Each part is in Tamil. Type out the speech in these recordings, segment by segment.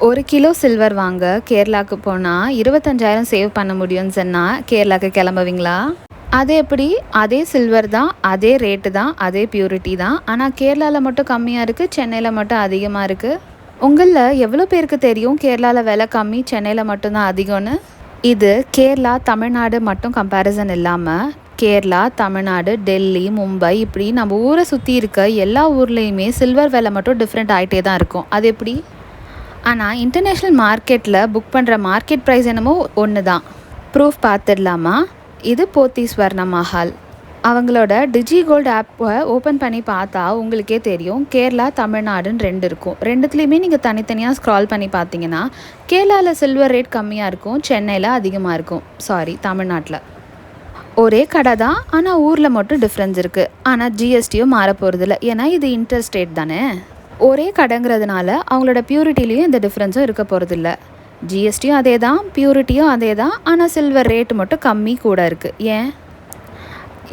1 கிலோ சில்வர் வாங்க கேரளாவுக்கு போனால் 25,000 சேவ் பண்ண முடியும்னு சொன்னால் கேரளாவுக்கு கிளம்புவீங்களா? அது எப்படி? அதே சில்வர் தான், அதே ரேட்டு தான், அதே பியூரிட்டி தான். ஆனால் கேரளாவில் மட்டும் கம்மியாக இருக்குது, சென்னையில் மட்டும் அதிகமாக இருக்குது. உங்களில் எவ்வளோ பேருக்கு தெரியும் கேரளாவில் விலை கம்மி, சென்னையில் மட்டும்தான் அதிகம்னு? இது கேரளா தமிழ்நாடு மட்டும் கம்பேரிசன் இல்லாமல் கேரளா, தமிழ்நாடு, டெல்லி, மும்பை இப்படி நம்ம ஊரை சுற்றி இருக்க எல்லா ஊர்லேயுமே சில்வர் விலை மட்டும் டிஃப்ரெண்ட் ஆகிட்டே தான் இருக்கும். அது எப்படி? ஆனால் இன்டர்நேஷ்னல் மார்க்கெட்டில் புக் பண்ணுற மார்க்கெட் ப்ரைஸ் என்னமோ ஒன்று தான். ப்ரூஃப் பார்த்துடலாமா? இது போத்தீஸ் ஸ்வர்ண மஹால். அவங்களோட டிஜி கோல்டு ஆப்பை ஓப்பன் பண்ணி பார்த்தா உங்களுக்கே தெரியும் கேரளா, தமிழ்நாடுன்னு 2 இருக்கும். ரெண்டுத்துலேயுமே நீங்கள் தனித்தனியாக ஸ்க்ரால் பண்ணி பார்த்தீங்கன்னா கேரளாவில் சில்வர் ரேட் கம்மியாக இருக்கும், சென்னையில் அதிகமாக இருக்கும். தமிழ்நாட்டில் ஒரே கடை தான், ஆனால் ஊரில் மட்டும் டிஃப்ரென்ஸ் இருக்குது. ஆனால் ஜிஎஸ்டியும் மாற போகிறதில்ல, ஏன்னா இது இன்டர் ஸ்டேட் தானே. ஒரே கடைங்கிறதுனால அவங்களோட பியூரிட்டிலையும் எந்த டிஃப்ரென்ஸும் இருக்க போகிறதில்ல. ஜிஎஸ்டியும் அதே தான், பியூரிட்டியும் அதே தான், ஆனால் சில்வர் ரேட்டு மட்டும் கம்மி கூட இருக்குது. ஏன்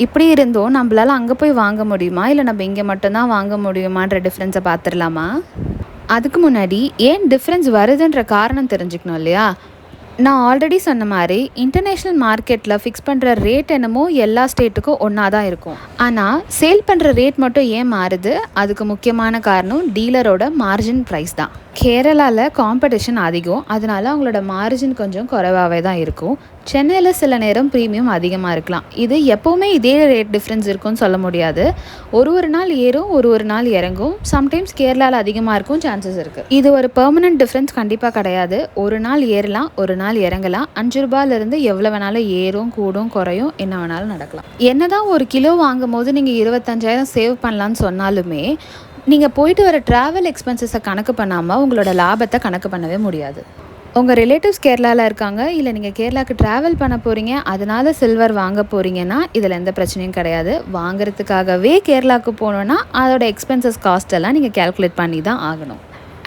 இப்படி இருந்தோம் நம்மளால் அங்கே போய் வாங்க முடியுமா, இல்லை நம்ம இங்கே மட்டும்தான் வாங்க முடியுமான்ற டிஃப்ரென்ஸை பார்த்துடலாமா? அதுக்கு முன்னாடி ஏன் டிஃப்ரென்ஸ் வருதுன்ற காரணம் தெரிஞ்சுக்கணும் இல்லையா? நான் ஆல்ரெடி சொன்ன மாதிரி இன்டர்நேஷ்னல் மார்க்கெட்டில் ஃபிக்ஸ் பண்ணுற ரேட் என்னமோ எல்லா ஸ்டேட்டுக்கும் ஒன்றா தான் இருக்கும். ஆனால் சேல் பண்ணுற ரேட் மட்டும் ஏன் மாறுது? அதுக்கு முக்கியமான காரணம் டீலரோட மார்ஜின் ப்ரைஸ் தான். கேரளாவில் காம்படிஷன் அதிகம், அதனால அவங்களோட மார்ஜின் கொஞ்சம் குறைவாகவே தான் இருக்கும். சென்னையில் சில நேரம் ப்ரீமியம் அதிகமாக இருக்கலாம். இது எப்போவுமே இதே ரேட் டிஃப்ரென்ஸ் இருக்குன்னு சொல்ல முடியாது. ஒரு நாள் ஏறும், ஒரு நாள் இறங்கும். சம்டைம்ஸ் கேரளாவில் அதிகமாக இருக்கும் சான்சஸ் இருக்குது. இது ஒரு பெர்மனன்ட் டிஃப்ரென்ஸ் கண்டிப்பாக கிடையாது. ஒரு நாள் ஏறலாம், ஒரு நாள் இறங்கலாம். 5 ரூபாயிலிருந்து எவ்வளோ வேணாலும் ஏறும், கூடும், குறையும், என்ன வேணாலும் நடக்கலாம். என்னதான் 1 கிலோ வாங்கும் போது நீங்கள் 25,000 சேவ் பண்ணலான்னு சொன்னாலுமே நீங்கள் போயிட்டு வர ட்ராவல் எக்ஸ்பென்சஸை கணக்கு பண்ணாமல் உங்களோட லாபத்தை கணக்கு பண்ணவே முடியாது. உங்கள் ரிலேட்டிவ்ஸ் கேரளாவில் இருக்காங்க, இல்லை நீங்கள் கேரளாவுக்கு ட்ராவல் பண்ண போகிறீங்க, அதனால் சில்வர் வாங்க போகிறீங்கன்னா இதில் எந்த பிரச்சனையும் கிடையாது. வாங்குறதுக்காகவே கேரளாவுக்கு போகணுன்னா அதோட எக்ஸ்பென்சஸ் காஸ்ட் எல்லாம் நீங்கள் கேல்குலேட் பண்ணி தான் ஆகணும்.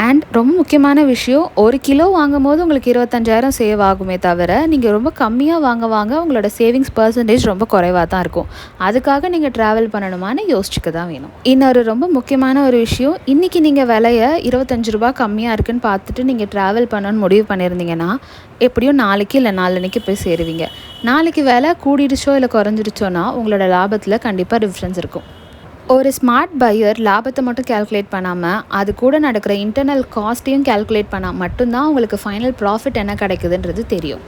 அண்ட் ரொம்ப முக்கியமான விஷயம், 1 கிலோ வாங்கும் போது உங்களுக்கு 25,000 சேவ் ஆகுமே தவிர நீங்கள் ரொம்ப கம்மியாக வாங்க உங்களோட சேவிங்ஸ் பர்சன்டேஜ் ரொம்ப குறைவாக தான் இருக்கும். அதுக்காக நீங்கள் ட்ராவல் பண்ணணுமான்னு யோசிச்சுக்க தான் வேணும். இன்னொரு ரொம்ப முக்கியமான ஒரு விஷயம், இன்றைக்கி நீங்கள் விலையை 25 ரூபா கம்மியாக இருக்குன்னு பார்த்துட்டு நீங்கள் ட்ராவல் பண்ணணும்னு முடிவு பண்ணியிருந்தீங்கன்னா எப்படியும் நாளைக்கு இல்லை நாளன்னைக்கு போய் சேருவீங்க. நாளைக்கு விலை கூடிடுச்சோ இல்லை குறைஞ்சிடுச்சோன்னா உங்களோட லாபத்தில் கண்டிப்பாக டிஃப்ரென்ஸ் இருக்கும். ஒரு ஸ்மார்ட் பையர் லாபத்தை மட்டும் கேல்குலேட் பண்ணாமல் அது கூட நடக்கிற இன்டர்னல் காஸ்ட்டையும் கேல்குலேட் பண்ணால் மட்டும்தான் உங்களுக்கு ஃபைனல் ப்ராஃபிட் என்ன கிடைக்குதுன்றது தெரியும்.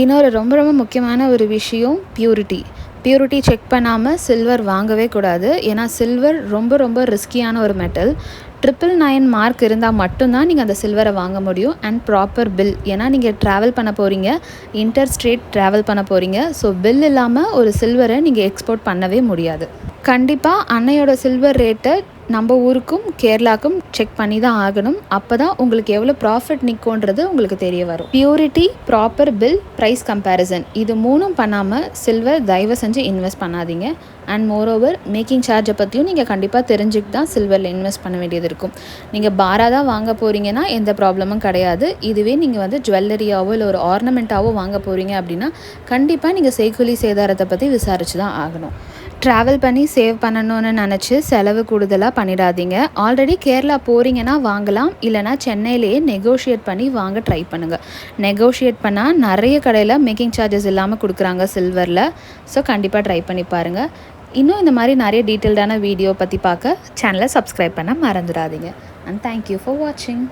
இன்னொரு ரொம்ப முக்கியமான ஒரு விஷயம் பியூரிட்டி செக் பண்ணாமல் சில்வர் வாங்கவே கூடாது. ஏன்னா சில்வர் ரொம்ப ரிஸ்கியான ஒரு மெட்டல். 999 மார்க் இருந்தால் மட்டும்தான் நீங்கள் அந்த சில்வரை வாங்க முடியும். அண்ட் ப்ராப்பர் பில், ஏன்னா நீங்கள் ட்ராவல் பண்ண போகிறீங்க, இன்டர் ஸ்டேட் ட்ராவல் பண்ண போகிறீங்க. ஸோ பில் இல்லாமல் ஒரு சில்வரை நீங்கள் எக்ஸ்போர்ட் பண்ணவே முடியாது. கண்டிப்பாக அன்னையோட சில்வர் ரேட்டை நம்ம ஊருக்கும் கேரளாவுக்கும் செக் பண்ணி தான் ஆகணும். அப்போ தான் உங்களுக்கு எவ்வளோ ப்ராஃபிட் நிற்கும்ன்றது உங்களுக்கு தெரிய வரும். Purity, proper bill, price comparison, இது 3ம் பண்ணாமல் சில்வர் தயவு செஞ்சு இன்வெஸ்ட் பண்ணாதீங்க. அண்ட் மோரோவர் மேக்கிங் சார்ஜை பற்றியும் நீங்கள் கண்டிப்பாக தெரிஞ்சுக்கிட்டு தான் சில்வரில் இன்வெஸ்ட் பண்ண வேண்டியது இருக்கும். நீங்கள் பாராக தான் வாங்க போகிறீங்கன்னா எந்த ப்ராப்ளமும் கிடையாது. இதுவே நீங்கள் ஜுவல்லரியாவோ இல்லை ஒரு ஆர்னமெண்ட்டாவோ வாங்க போகிறீங்க அப்படின்னா கண்டிப்பாக நீங்கள் செய்கூலி சேதாரத்தை பற்றி விசாரித்து தான் ஆகணும். ட்ராவல் பண்ணி சேவ் பண்ணணும்னு நினச்சி செலவு கூடுதலாக பண்ணிடாதீங்க. ஆல்ரெடி கேரளா போகிறீங்கன்னா வாங்கலாம், இல்லைனா சென்னையிலேயே நெகோஷியேட் பண்ணி வாங்க ட்ரை பண்ணுங்கள். நெகோஷியேட் பண்ணால் நிறைய கடையில் மேக்கிங் சார்ஜஸ் இல்லாமல் கொடுக்குறாங்க சில்வரில். ஸோ கண்டிப்பாக ட்ரை பண்ணி பாருங்கள். இன்னும் இந்த மாதிரி நிறைய டீட்டெயில்டான வீடியோ பற்றி பார்க்க சேனலை சப்ஸ்கிரைப் பண்ண மறந்துடாதீங்க. அண்ட் தேங்க்யூ ஃபார் வாட்சிங்.